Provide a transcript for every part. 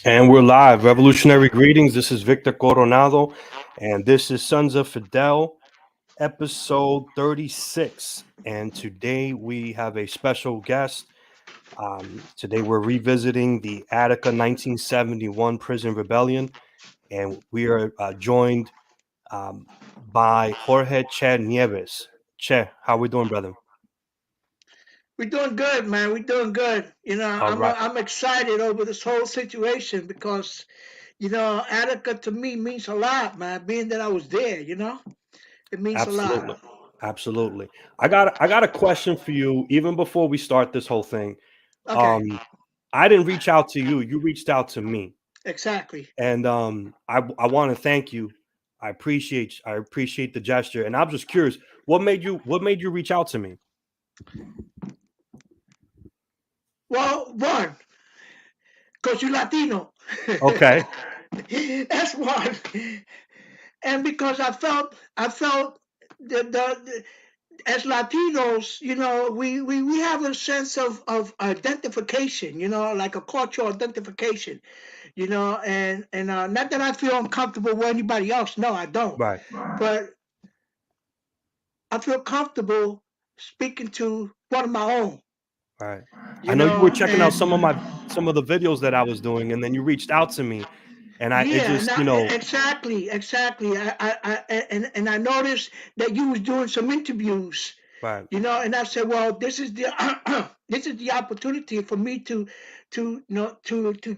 And we're live. Revolutionary greetings. This is Victor Coronado, and this is Sons of Fidel, episode 36. And today we have a special guest. Today we're revisiting the Attica 1971 prison rebellion, and we are joined by Jorge Che Nieves. Che, how we doing, brother? We're doing good, man. We're doing good. All right. I'm excited over this whole situation because Attica to me means a lot, man. Being that I was there, it means a Absolutely. lot. Absolutely. I got a question for you even before we start this whole thing. Okay, Um, I didn't reach out to you. You reached out to me, exactly. and I want to thank you. I appreciate the gesture, and I'm just curious, what made you reach out to me? Well, one, because you're Latino. Okay, That's one, and because I felt the as Latinos, we have a sense of identification, like a cultural identification, and not that I feel uncomfortable with anybody else. No, I don't. right, But I feel comfortable speaking to one of my own, right. I you know you were know, checking out and some of the videos that I was doing, and then you reached out to me, and I it yeah, just exactly. And I noticed that you was doing some interviews, right, and I said, well, this is the this is the opportunity for me to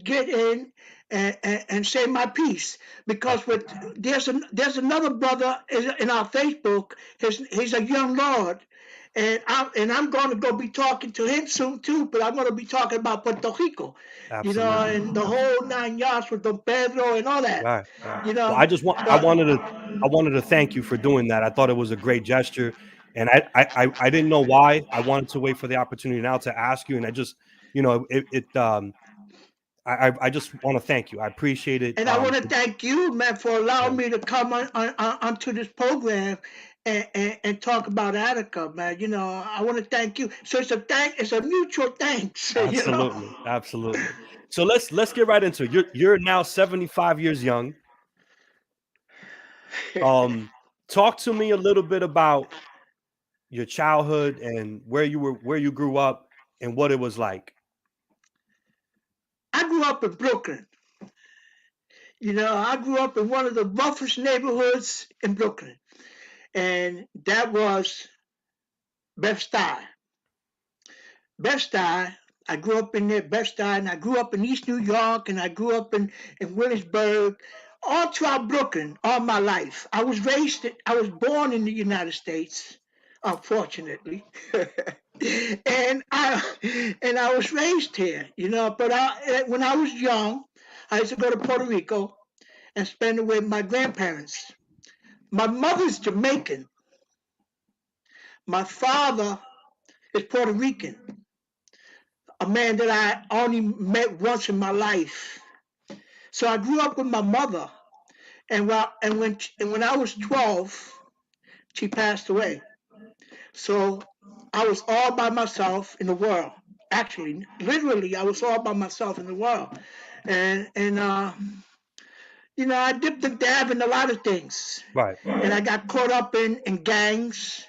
get in and say my piece because absolutely, there's another brother in our Facebook. He's a young lord, and I'm going to go be talking to him soon too. But I'm going to be talking about Puerto Rico, absolutely, and the whole 9 yards with Don Pedro and all that, right, right. you Well, know. I just want So I wanted to thank you for doing that. I thought it was a great gesture, and I didn't know why. I wanted to wait for the opportunity now to ask you, and I just I just want to thank you. I appreciate it. And I want to thank you, man, for Yeah, allowing me to come onto this program and talk about Attica, man. I want to thank you. So it's a mutual thanks, absolutely, absolutely. So let's get right into it. You're now 75 years young. Um, Talk to me a little bit about your childhood and where you grew up and what it was like. I grew up in Brooklyn. I grew up in one of the roughest neighborhoods in Brooklyn, and that was Bed-Stuy. Bed-Stuy. I grew up in there, Bed-Stuy, and I grew up in East New York, and I grew up in Williamsburg, all throughout Brooklyn, all my life. I was born in the United States, unfortunately, and I was raised here, But when I was young, I used to go to Puerto Rico and spend it with my grandparents. My mother's Jamaican. My father is Puerto Rican, a man that I only met once in my life. So I grew up with my mother, and when I was 12, she passed away. So I was all by myself in the world. Actually, literally, I was all by myself in the world, and I dipped and dabbed in a lot of things, Right, and I got caught up in gangs,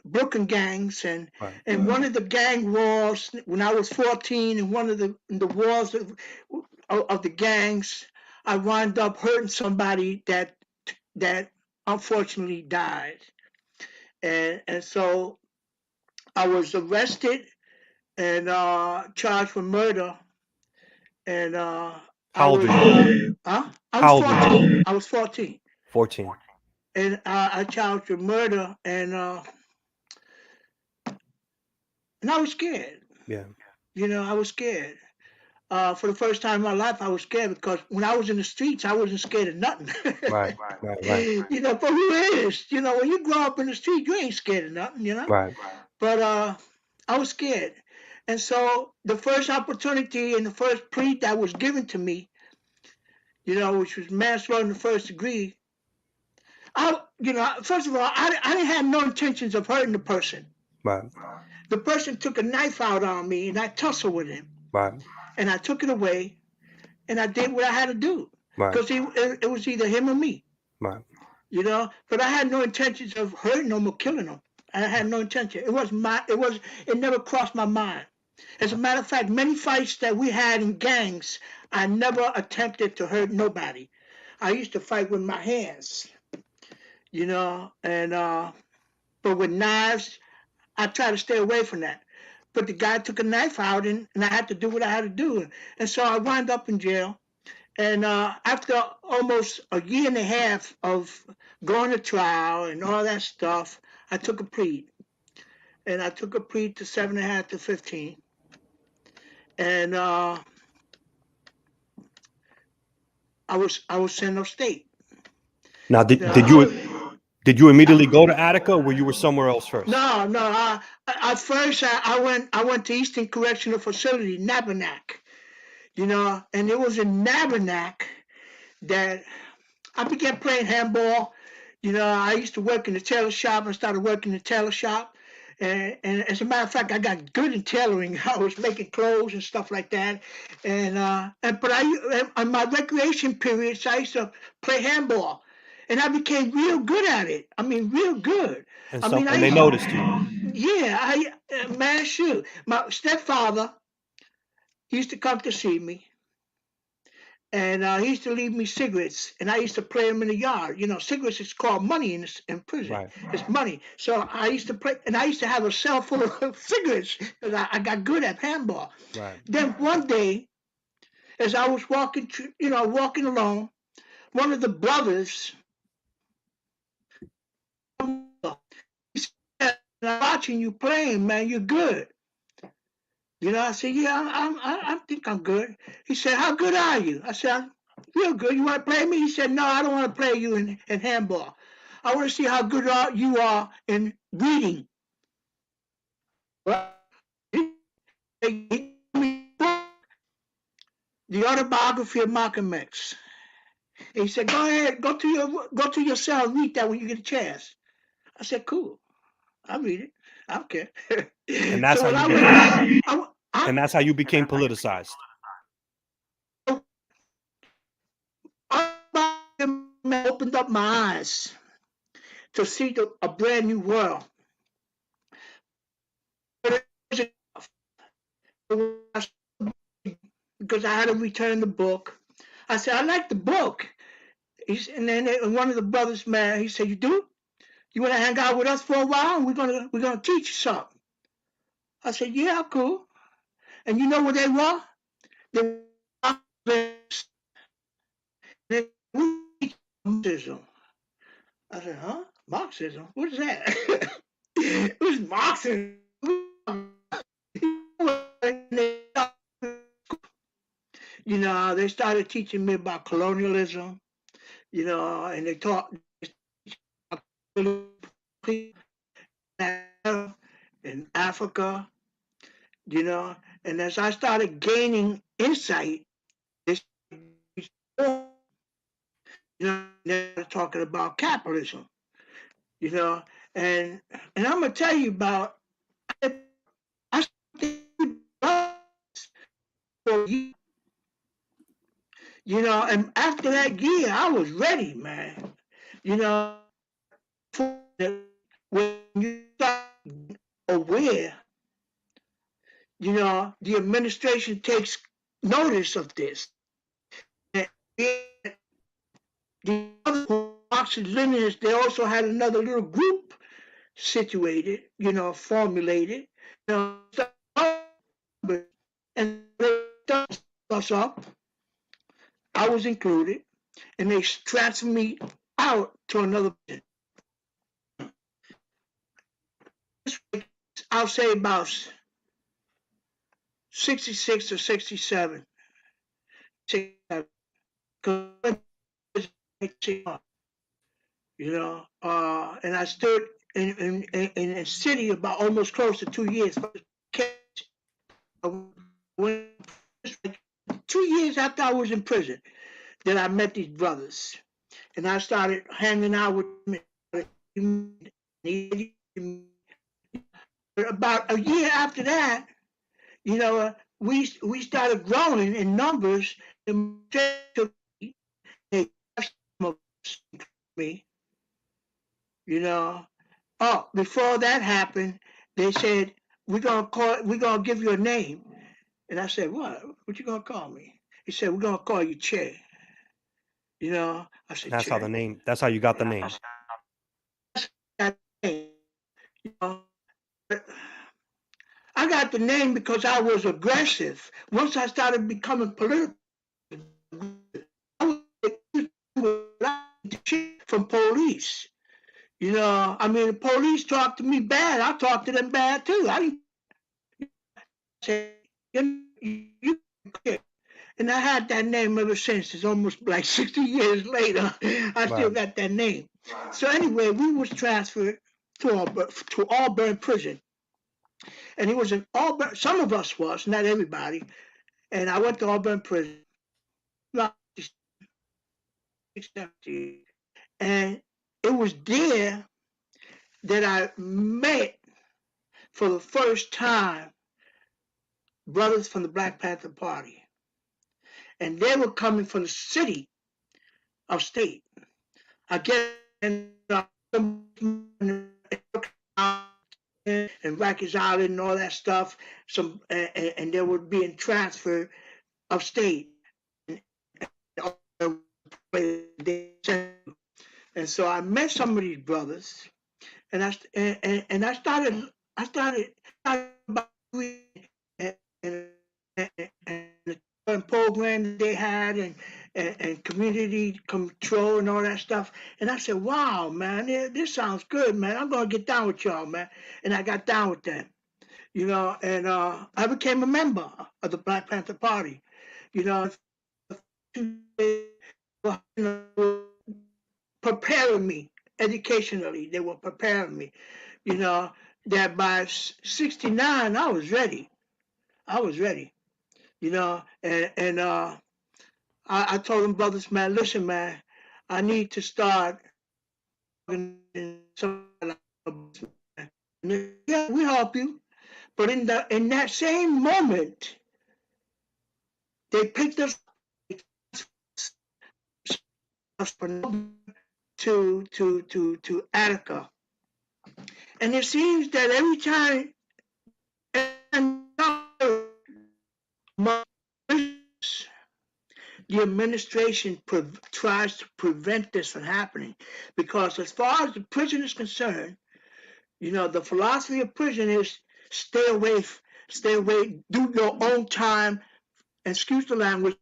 Brooklyn gangs, and right. and one of the gang wars when I was 14, and one of the wars of the gangs, I wound up hurting somebody that unfortunately died, and so I was arrested and charged for murder, and I How old was are you? I was How old are you? 14. I was 14, 14. and I charged with murder, and I was scared. Yeah. I was scared. For the first time in my life, I was scared because when I was in the streets, I wasn't scared of nothing. Right. Right. Right. But who is? When you grow up in the street, you ain't scared of nothing. Right. But I was scared. And so the first opportunity and the first plea that was given to me, which was manslaughter in the first degree, first of all, I didn't have no intentions of hurting the person. Right. The person took a knife out on me and I tussled with him. Right. And I took it away, and I did what I had to do, Right. because it was either him or me, Right. But I had no intentions of hurting him or killing him. I had no intention. It never crossed my mind. As a matter of fact, many fights that we had in gangs, I never attempted to hurt nobody. I used to fight with my hands, and but with knives, I try to stay away from that. But the guy took a knife out, and I had to do what I had to do, and so I wound up in jail. And after almost a year and a half of going to trial and all that stuff, I took a plea. And I took a plea to 7.5 to 15. And I was sent upstate. Now, Now, I was, did you immediately go to Attica, or you were somewhere else first? no. At first, I went to Eastern Correctional Facility, Nabernack. And it was in Nabernack that I began playing handball. I used to work in the tailor shop. I started working in the tailor shop. And as a matter of fact, I got good in tailoring. I was making clothes and stuff like that. But on my recreation periods, I used to play handball. And I became real good at it. I mean, real good. And I mean, and they noticed you. yeah, man, shoot. My stepfather used to come to see me. And he used to leave me cigarettes, and I used to play them in the yard. Cigarettes is called money in prison. Right. It's money. So I used to play, and I used to have a cell full of cigarettes because I got good at handball. Right. Then one day, as I was walking along, one of the brothers, he said, "I'm watching you playing, man. You're good." I said, "Yeah, I think I'm good." He said, "How good are you?" I said, "I'm real good. You want to play me?" He said, "No, I don't want to play you in handball. I want to see how good you are in reading." Well, he gave me the autobiography of Malcolm X. He said, "Go ahead, go to your cell and read that when you get a chance." I said, "Cool, I'll read it. I don't care." And that's So how when you I became. was, And that's how you became politicized. I opened up my eyes to see a brand new world. Because I had to return the book. I said, "I like the book." And then one of the brothers, man, he said, "You do? You want to hang out with us for a while? And we're gonna teach you something." I said, "Yeah, cool." And you know what they were? They were Marxism. I said, "Huh? Marxism? What is that?" It was Marxism. They started teaching me about colonialism, and they taught in Africa, and as I started gaining insight, they they're talking about capitalism, you know, and I'm gonna tell you about I for and after that year, I was ready, man. You know, when you start aware, the administration takes notice of this. And the other Marxist Leninists, they also had another little group situated, formulated, and they started us up. I was included, and they transferred me out to another. I'll say about 66 or 67. And I stood in a city about almost close to 2 years. 2 years after I was in prison, then I met these brothers, and I started hanging out with them. About a year after that, we started growing in numbers. And they me, you know. Oh, before that happened, they said we're gonna give you a name. And I said, what? What you gonna call me? He said, we're gonna call you Che. You know, I And said, that's how Che. the name. That's how you got the I name. said, you know, I got the name because I was aggressive. Once I started becoming political, I was from police. You know, I mean, the police talked to me bad. I talked to them bad too. I didn't say, you, and I had that name ever since. It's almost like 60 years later. I still Right. got that name. So anyway, we was transferred to Auburn prison, and it was in Auburn. Some of us was, not everybody. And I went to Auburn prison, and it was there that I met for the first time brothers from the Black Panther Party, and they were coming from the city of state. I guess and Rikers Island and all that stuff. And they were being transferred upstate. And so I met some of these brothers, and I started and the program that they had and community control and all that stuff. And I said, wow, man, this sounds good, man. I'm going to get down with y'all, man. And I got down with them, you know, and I became a member of the Black Panther Party, you know, preparing me educationally. They were preparing me, you know, that by 69, I was ready. I was ready, you know, and I told them brothers, man, listen, man, I need to start yeah, we help you. But in that same moment, they picked us to Attica. And it seems that every time the administration tries to prevent this from happening, because as far as the prison is concerned, you know, the philosophy of prison is stay away, do your own time, excuse the language.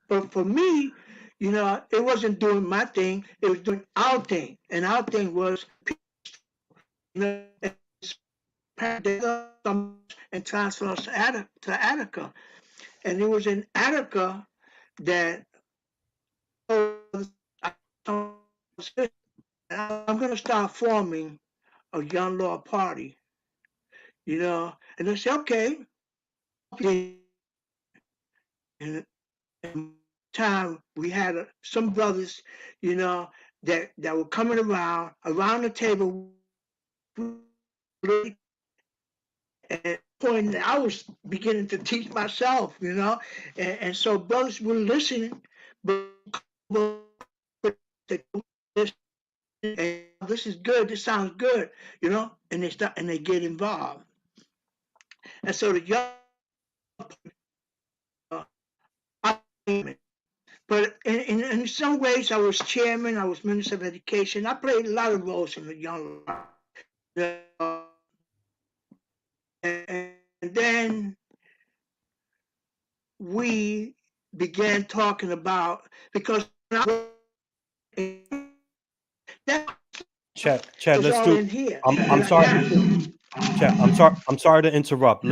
But for me, you know, it wasn't doing my thing, it was doing our thing. And our thing was, you know, and transfer us to Attica. And it was in Attica that I'm going to start forming a young law party, you know. And they said, okay. And time we had some brothers, you know, that were coming around the table, and point I was beginning to teach myself, you know, and so brothers were listening, but this is good, this sounds good, you know, and they get involved, and so the young, but in some ways I was chairman, I was minister of education, I played a lot of roles in the young life. And then we began talking about, because Chet, is let's all do. in here. I'm sorry. Chet, I'm sorry to interrupt.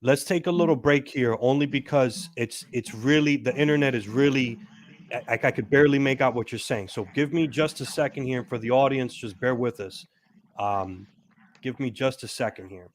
Let's take a little break here, only because it's really, the internet is really, I could barely make out what you're saying. So give me just a second here, and for the audience, just bear with us. Give me just a second here.